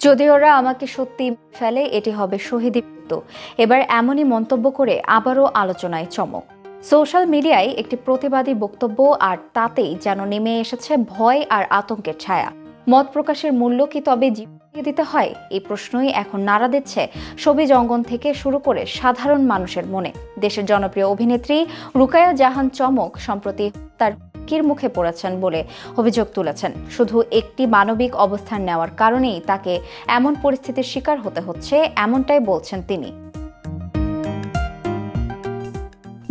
যদি ওরা আমাকে সত্যি ফেলে এটি হবে শহীদী মৃত্যু। এবার এমনই মন্তব্য করে আবারও আলোচনায় চমক। সোশ্যাল মিডিয়ায় একটি প্রতিবাদী বক্তব্য, আর তাতেই যেন নেমে এসেছে ভয় আর আতঙ্কের ছায়া। মত প্রকাশের মূল্য কি তবে জীবন দিতে হয়? এই প্রশ্নই এখন নাড়া দিচ্ছে শোবিজ অঙ্গন থেকে শুরু করে সাধারণ মানুষের মনে। দেশের জনপ্রিয় অভিনেত্রী রুকায়া জাহান চমক সম্প্রতি তার হুমকির মুখে পড়েছেন বলে অভিযোগ তুলেছেন। শুধু একটি মানবিক অবস্থান নেওয়ার কারণেই তাকে এমন পরিস্থিতির শিকার হতে হচ্ছে, এমনটাই বলছেন তিনি।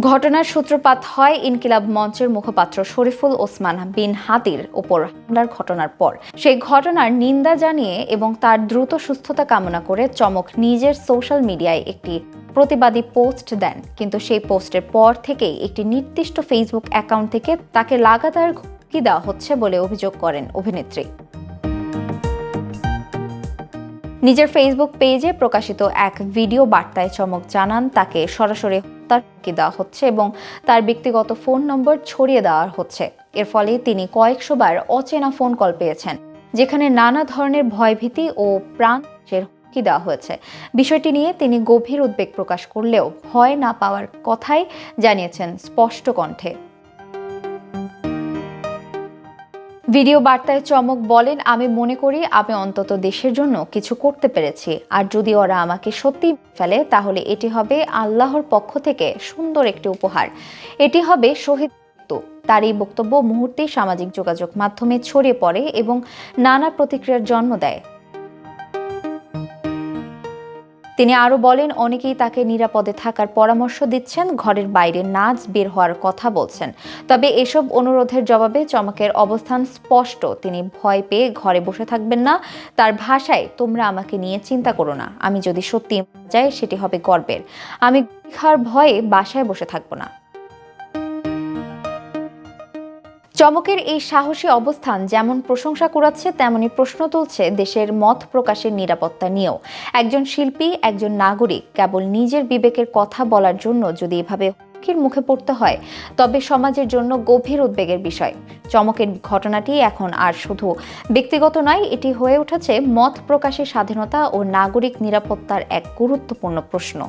ঘটনার সূত্রপাত হয় ইনকিলাব মঞ্চের মুখপাত্র শরীফুল ওসমান বিন হাদির ওপর হামলার ঘটনার পর। সেই ঘটনার নিন্দা জানিয়ে এবং তার দ্রুত সুস্থতা কামনা করে চমক নিজের সোশ্যাল মিডিয়ায় একটি প্রতিবাদী পোস্ট দেন। কিন্তু সেই পোস্টের পর থেকেই একটি নির্দিষ্ট ফেসবুক অ্যাকাউন্ট থেকে তাকে লাগাতার হুমকি দেওয়া হচ্ছে বলে অভিযোগ করেন অভিনেত্রী। নিজের ফেসবুক পেজে প্রকাশিত এক ভিডিও বার্তায় চমক জানান তাকে সরাসরি হত্যার হুমকি দেওয়া হচ্ছে এবং তার ব্যক্তিগত ফোন নম্বর ছড়িয়ে দেওয়া হচ্ছে। এর ফলে তিনি কয়েকশোবার অচেনা ফোন কল পেয়েছেন, যেখানে নানা ধরনের ভয়ভীতি ও প্রাণের হুমকি দেওয়া হয়েছে। বিষয়টি নিয়ে তিনি গভীর উদ্বেগ প্রকাশ করলেও ভয় না পাওয়ার কথাই জানিয়েছেন স্পষ্ট কণ্ঠে। ভিডিও বার্তায় চমক বলেন, আমি মনে করি আমি অন্তত দেশের জন্য কিছু করতে পেরেছি, আর যদি ওরা আমাকে সত্যি ফেলে তাহলে এটি হবে আল্লাহর পক্ষ থেকে সুন্দর একটি উপহার। এটি হবে শহীদ মৃত্যু। তার এই বক্তব্য মুহূর্তেই সামাজিক যোগাযোগ মাধ্যমে ছড়িয়ে পড়ে এবং নানা প্রতিক্রিয়ার জন্ম দেয়। তিনি আরও বলেন, অনেকেই তাকে নিরাপদে থাকার পরামর্শ দিচ্ছেন, ঘরের বাইরে না বের হওয়ার কথা বলছেন। তবে এসব অনুরোধের জবাবে চমকের অবস্থান স্পষ্ট। তিনি ভয় পেয়ে ঘরে বসে থাকবেন না। তার ভাষায়, তোমরা আমাকে নিয়ে চিন্তা করো না। আমি যদি সত্যি যাই সেটি হবে গর্বের। আমি খাওয়ার ভয়ে বাসায় বসে থাকবো না। চমকের এই সাহসী অবস্থান যেমন প্রশংসা কুড়াচ্ছে, তেমনি প্রশ্ন তুলছে দেশের মত প্রকাশের নিরাপত্তা নিয়েও। একজন শিল্পী, একজন নাগরিক কেবল নিজের বিবেকের কথা বলার জন্য যদি এভাবে হুমকির মুখে পড়তে হয়, তবে সমাজের জন্য গভীর উদ্বেগের বিষয়। চমকের ঘটনাটি এখন আর শুধু ব্যক্তিগত নয়, এটি হয়ে উঠেছে মত প্রকাশের স্বাধীনতা ও নাগরিক নিরাপত্তার এক গুরুত্বপূর্ণ প্রশ্ন।